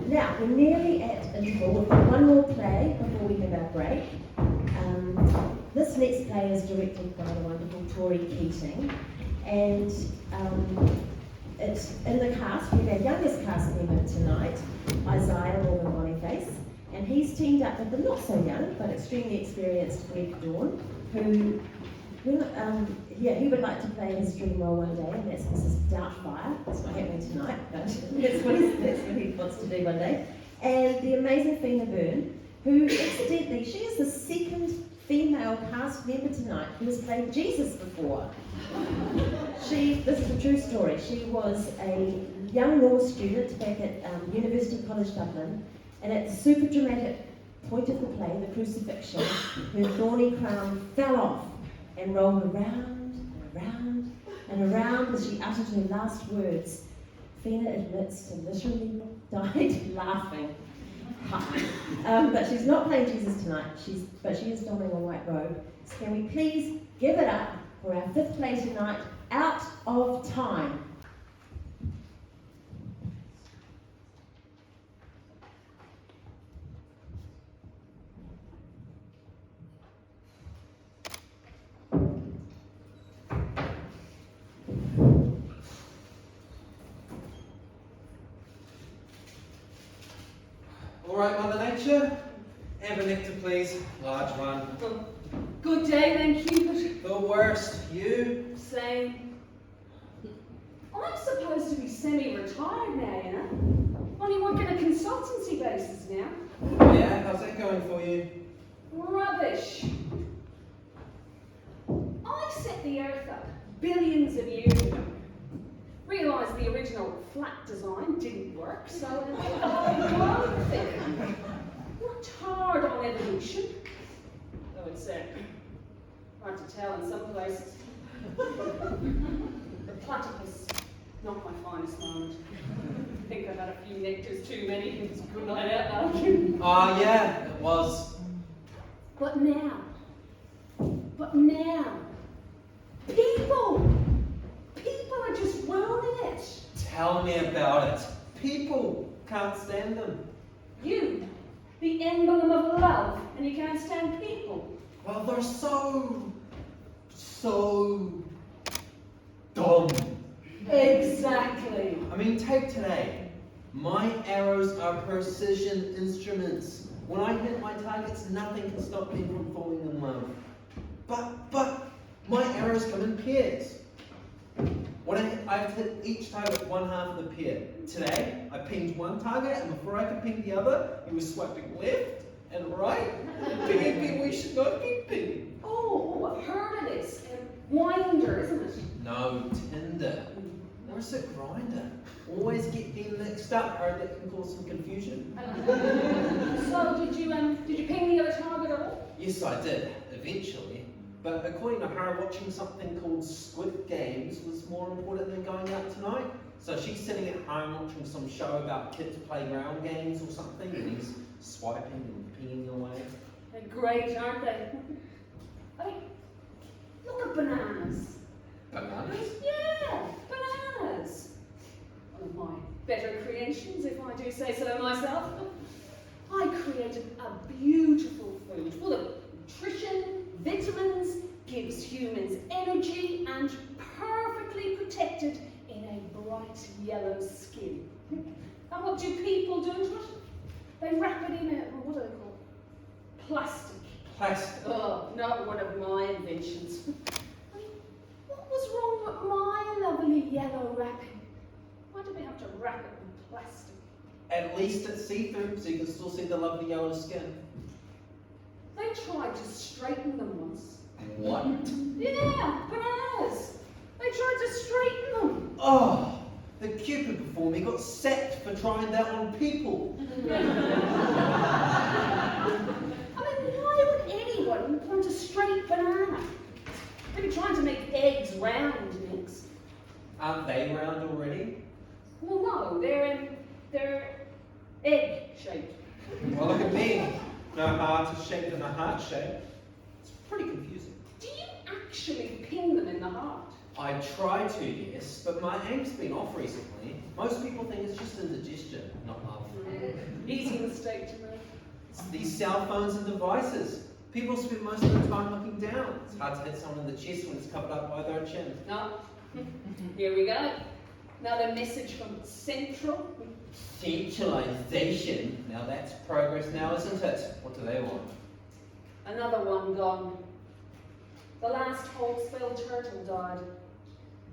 Now, we're nearly at interval. We've got one more play before we have our break. This next play is directed by the wonderful Keating, and it's in the cast. We have our youngest cast member tonight, Isaiah or Boniface, and he's teamed up with the not so young but extremely experienced Dorn, who he would like to play his dream role one day, and that's Mrs. Doubtfire. It's not happening tonight, but that's what he wants to do one day. And the amazing Phena Byrne, who incidentally, she is the second female cast member tonight who has played Jesus before. This is a true story. She was a young law student back at University College Dublin, and at the super dramatic point of the play, the crucifixion, her thorny crown fell off and rolled around and around and around as she uttered her last words. Phena admits to literally died laughing. But she's not playing Jesus tonight, but she is donning a white robe. So can we please give it up for our fifth play tonight, Out of Time. Alright, Mother Nature. Amber nectar, please. Large one. Good day then, Cupid. The worst. You? Same. I'm supposed to be semi-retired now, you know. Only work on a consultancy basis now. Yeah, how's that going for you? Rubbish. I set the Earth up billions of years ago. Realised the original flat design didn't work, so I made the whole globe thing. Worked hard on evolution, though it's hard to tell in some places. The platypus, not my finest moment. I think I've had a few nectars too many. It's a good night out now. Ah, yeah, it was. But now, people are just ruining it. Tell me about it. People, can't stand them. You, the emblem of love, and you can't stand people. Well, they're so dumb. Exactly. I mean, take today. My arrows are precision instruments. When I hit my targets, nothing can stop me from falling in love. But my arrows come in pairs. When I have to hit each target one half of the pair. Today, I pinged one target, and before I could ping the other, he was swiping left and right. Maybe we should not be pinging. Oh, I've heard of this. Winder, isn't it? No, Tinder. Or is it Grinder? Always get them mixed up, heard that can cause some confusion. So, did you ping the other target at all? Yes, I did, eventually. But according to her, watching something called Squid Games was more important than going out tonight. So she's sitting at home watching some show about kids' playground games or something, and he's swiping and pinging away. They're great, aren't they? I mean, look at bananas. Bananas? Yeah, bananas. One of my better creations, if I do say so myself. I created a beautiful food full of nutrition, vitamins, gives humans energy, and perfectly protected in a bright yellow skin. And what do people do to it? They wrap it in a, what are they called? Plastic. Plastic. Oh, not one of my inventions. I mean, what was wrong with my lovely yellow wrapping? Why do we have to wrap it in plastic? At least it's see-through, so you can still see the lovely yellow skin. They tried to straighten them once. What? Yeah, bananas. They tried to straighten them. Oh, the Cupid before me got sacked for trying that on people. I mean, why would anyone want a straight banana? Maybe trying to make eggs round next. Aren't they round already? Well, no, they're egg-shaped. Well, look at me. No heart is shaped in a heart shape. It's pretty confusing. Do you actually ping them in the heart? I try to, yes, but my aim's been off recently. Most people think it's just indigestion, not love. Easy mistake to make. It's these cell phones and devices. People spend most of their time looking down. It's hard to hit someone in the chest when it's covered up by their chin. No. Here we go. Another message from Central. Centralization. Now that's progress now, isn't it? What do they want? Another one gone. The last whole-spell turtle died.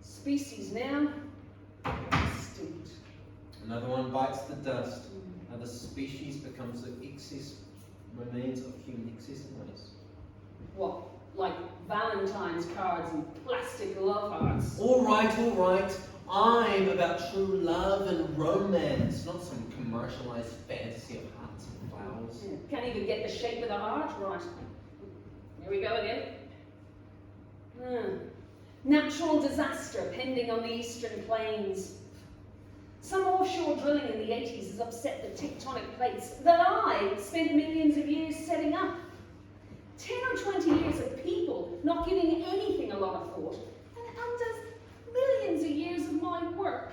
Species now extinct. Another one bites the dust. Another species becomes the excess remains of human excess and waste. What? Like Valentine's cards and plastic love hearts? All right. I'm about true love and romance, not some commercialized fantasy of hearts and flowers. Yeah, can't even get the shape of the heart right. Here we go again. Natural disaster pending on the eastern plains. Some offshore drilling in the 80s has upset the tectonic plates that I spent millions of years setting up. 10 or 20 years of people not giving anything a lot of thought, and it undoes millions of years of my work.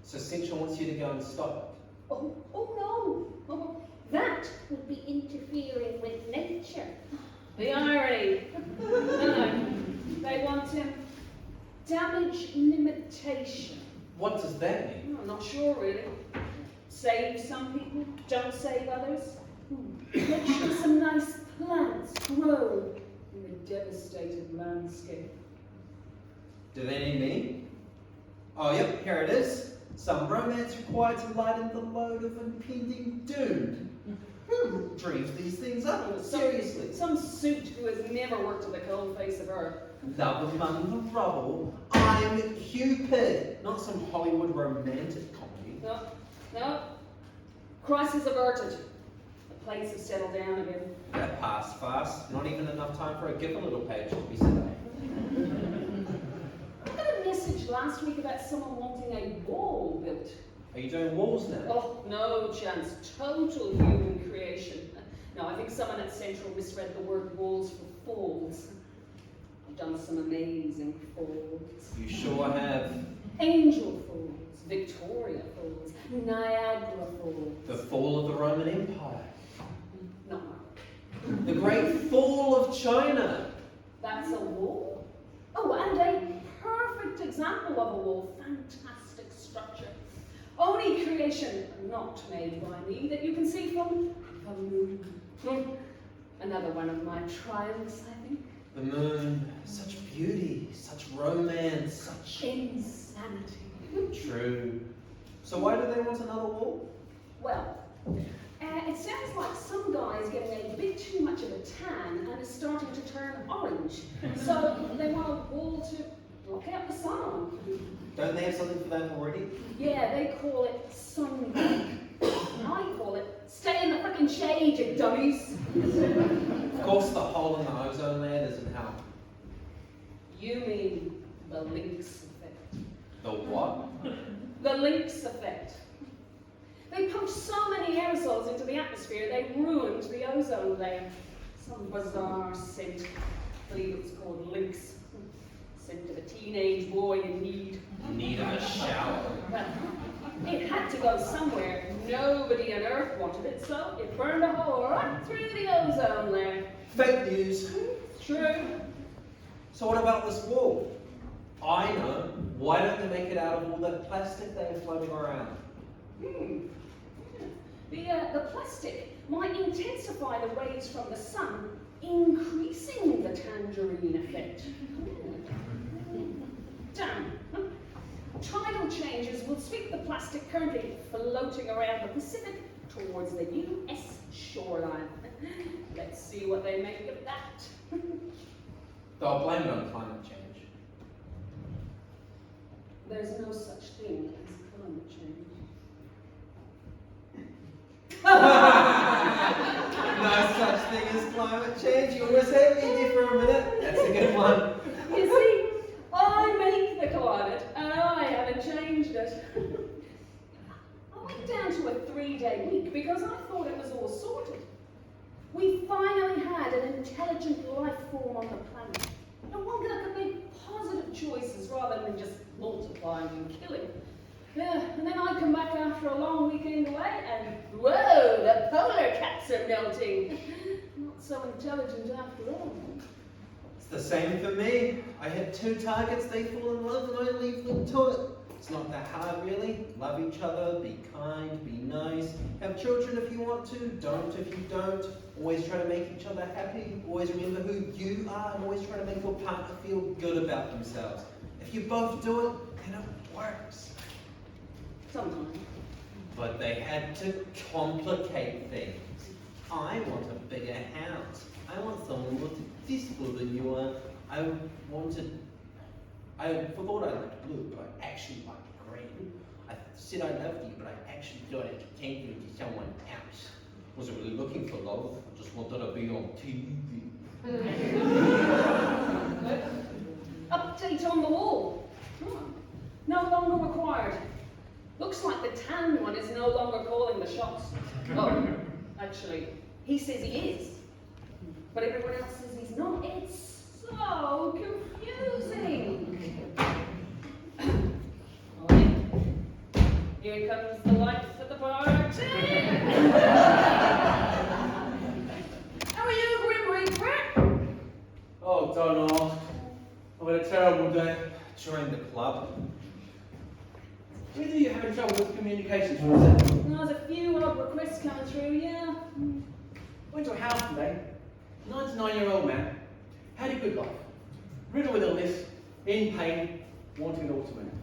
So Central wants you to go and stop Oh no! Oh, that would be interfering with nature. The irony. No. They want damage limitation. it. What does that mean? I'm not sure really. Save some people, don't save others. Make sure some nice plants grow in a devastated landscape. Do they need me? Oh, yep, here it is. Some romance required to lighten the load of impending doom. Who dreams these things up? Seriously. Some suit who has never worked at the cold face of Earth. Love among the rubble. I'm Cupid, not some Hollywood romantic comedy. No. Crisis averted. The plates have settled down again. That passed fast. Not even enough time for a give a little page to be set up. I got a message last week about someone wanting a wall built. Are you doing walls now? Oh, no chance. Total human creation. No, I think someone at Central misread the word walls for falls. I've done some amazing falls. You sure have. Angel Falls, Victoria Falls, Niagara Falls. The fall of the Roman Empire. Not mine. The great fall of China. That's a wall? Oh, and a perfect example of a wall. Fantastic structure. Only creation not made by me that you can see from the moon. Another one of my triumphs, I think. The moon, such beauty, such romance, such insanity. True. So why do they want another wall? Well, it sounds like some guy's getting a bit too much of a tan and is starting to turn orange. So they want a wall to block out the sun. Don't they have something for that already? Yeah, they call it sunblock. I call it stay in the frickin' shade, you dummies. Of course, the hole in the ozone layer doesn't help. You mean the Lynx effect. The what? The Lynx effect. They pumped so many aerosols into the atmosphere, they ruined the ozone layer. Some bizarre scent. I believe it was called Lynx. Scent of a teenage boy in need. Need a shower. Well, it had to go somewhere. Nobody on Earth wanted it, so it burned a hole right through the ozone layer. Fake news. True. So what about this wall? I know. Why don't they make it out of all that plastic they have floating around? The plastic might intensify the rays from the sun, increasing the tangerine effect. Damn. Tidal changes will sweep the plastic currently floating around the Pacific towards the US shoreline. Let's see what they make of that. They'll blame it on climate change. There's no such thing as climate change. No such thing as climate change. You always had me there for a minute. That's a good one. You see, I make the climate and I haven't changed it. I went down to a 3-day week because I thought it was all sorted. We finally had an intelligent life form on the planet. And one that could make positive choices rather than just multiplying and killing. Yeah, and then I come back after a long weekend away and whoa, the polar caps are melting. Not so intelligent after all. It's the same for me. I hit 2 targets, they fall in love, and I leave them to it. It's not that hard, really. Love each other, be kind, be nice. Have children if you want to, don't if you don't. Always try to make each other happy. Always remember who you are, and always try to make your partner feel good about themselves. If you both do it, then it works. Sometimes. But they had to complicate things. I want a bigger house. I want someone more successful than you are. I forgot I liked blue, but I actually liked green. I said I loved you, but I actually thought I could take you to someone else. Wasn't really looking for love, I just wanted to be on TV. Update on the wall. No longer required. Looks like the tan one is no longer calling the shots. Well, actually, he says he is. But everyone else says he's not. It's so confusing. Right. Here comes the light for the party. How are you, Grim Reaper? Oh, don't ask. I've had a terrible day. Join the club. Really, you're having trouble with communications for a second. There's a few odd requests coming through, yeah. Went to a house today. 99-year-old man. Had a good life. Riddled with illness, in pain, wanting an automatic.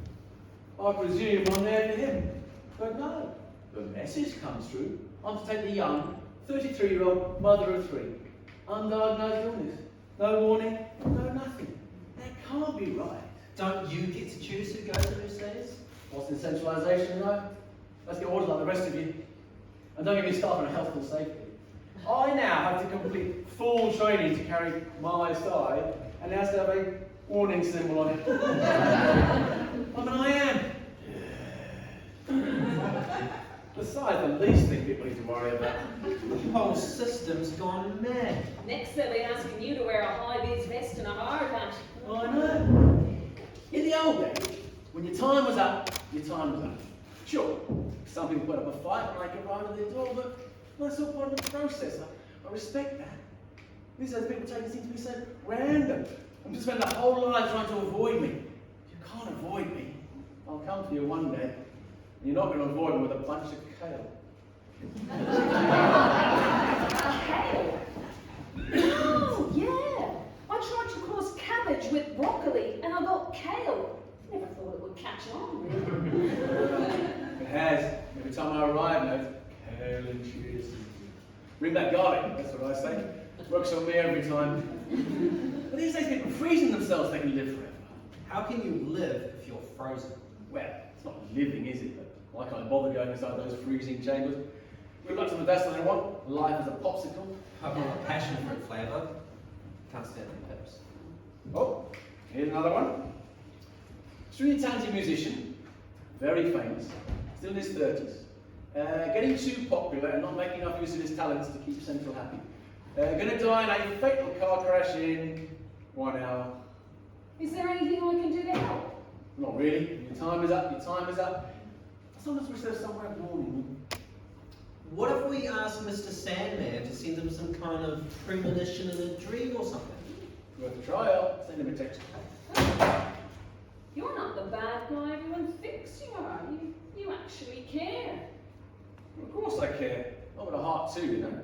I presume I'm there for him. But no. The message comes through. I'm to take the young, 33-year-old mother of 3. Undiagnosed illness. No warning, no nothing. That can't be right. Don't you get to choose who goes to those days? What's in centralisation, right? Let's get orders like the rest of you. And don't get me started on health and safety. I now have to complete full training to carry my side, and it has to have a warning symbol on it. I mean, I am. Besides, the least thing people need to worry about. The whole system's gone mad. Next they'll be asking you to wear a high-vis vest and a hard hat. I know. In the old days, when your time was up, your time was up. Sure, some people put up a fight when I could ride at their door, but that's all part of the process. I respect that. These days people take things to be so random. I'm just spending the whole life trying to avoid me. You can't avoid me. I'll come for you one day. And you're not going to avoid me with a bunch of kale. Kale? Oh, yeah. I tried to cross cabbage with broccoli and I got kale. Never thought it would catch on, really. It has. Every time I arrive, now kale and cheese. Bring that garlic, that's what I say. Works on me every time. But these days people freezing themselves, they can live forever. How can you live if you're frozen? Well, it's not living, is it? But I can't bother going inside those freezing chambers. Good luck to the best that I want. Life is a popsicle. I've got a passion for flavor. Can't stand the pips. Oh, here's another one. Extremely talented musician, very famous, still in his 30s. Getting too popular and not making enough use of his talents to keep Central happy. Going to die in a fatal car crash in 1 hour. Is there anything I can do to help? Not really. Your time is up, your time is up. I sometimes wish there was somewhere warning. What if we ask Mr. Sandman to send him some kind of premonition in a dream or something? Worth a try out, send him a text. You're not the bad guy everyone thinks you are. You actually care. Of course I care. I've got a heart too, you know.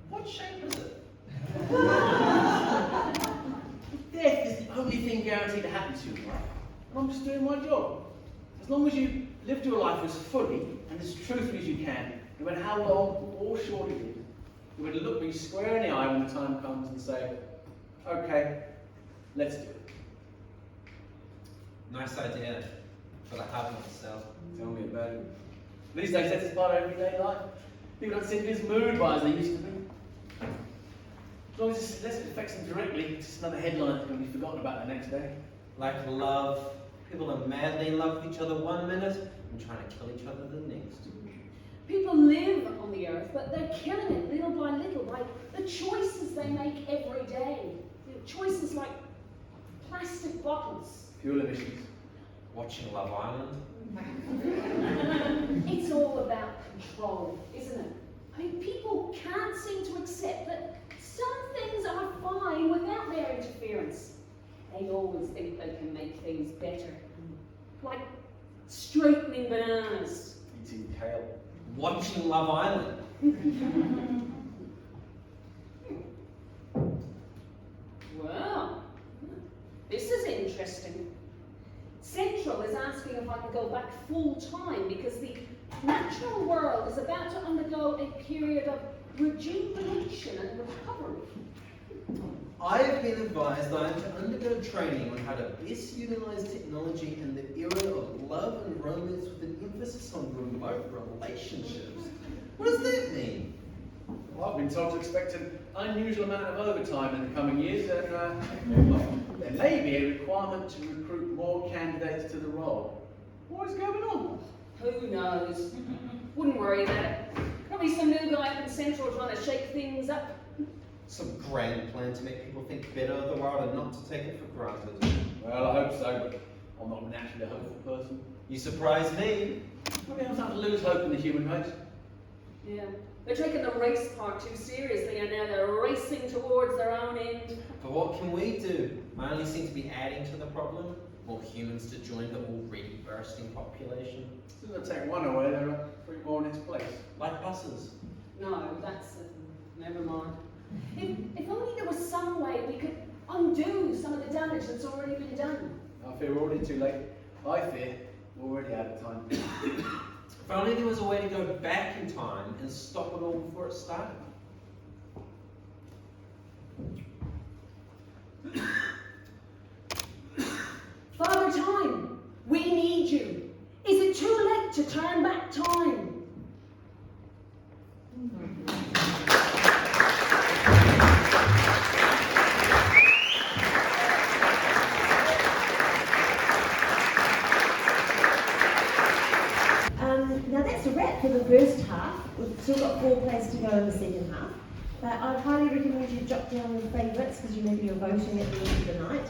What shape is it? Death is the only thing guaranteed to happen to you, right? And I'm just doing my job. As long as you live your life as fully and as truthfully as you can, no matter how long or short it is, you're going to look me square in the eye when the time comes and say, okay, let's do it. Nice idea. But I have myself. Tell me about it. These days, that's part of everyday life. People don't seem to be as moved by as they used to be. As long as it doesn't affect them directly, it's just another headline that's going to be forgotten about the next day. Like love. People are madly in love with each other 1 minute and trying to kill each other the next. People live on the earth, but they're killing it little by little by the choices they make every day. Choices like plastic bottles. Fuel emissions. Watching Love Island. It's all about control, isn't it? I mean, people can't seem to accept that some things are fine without their interference. They always think they can make things better. Like straightening bananas. Eating kale. Watching Love Island. Well, this is interesting. Central is asking if I can go back full time because the natural world is about to undergo a period of rejuvenation and recovery. I have been advised I am to undergo training on how to best utilize technology in the era of love and romance with an emphasis on remote relationships. What does that mean? Well, I've been told to expect an unusual amount of overtime in the coming years, and well, there may be a requirement to recruit more candidates to the role. What is going on? Who knows? Wouldn't worry about it. Probably some new guy up in Central trying to shake things up. Some grand plan to make people think better of the world and not to take it for granted. Well, I hope so, but I'm not naturally a hopeful person. You surprise me. I mean, I'm starting to lose hope in the human race. Yeah. They're taking the race part too seriously and now they're racing towards their own end. But what can we do? I only seem to be adding to the problem. More humans to join the already bursting population. As soon as I take one away, there are 3 more in its place. Like buses. No, that's never mind. If only there was some way we could undo some of the damage that's already been done. I fear we're already too late. I fear we're already out of time. If only there was a way to go back in time and stop it all before it started. Father Time, we need you. Is it too late to turn back time? Now that's a wrap for the first half. We've still got 4 plays to go in the second half. But I'd highly recommend you jot down your favourites because you maybe you're voting at the end of the night.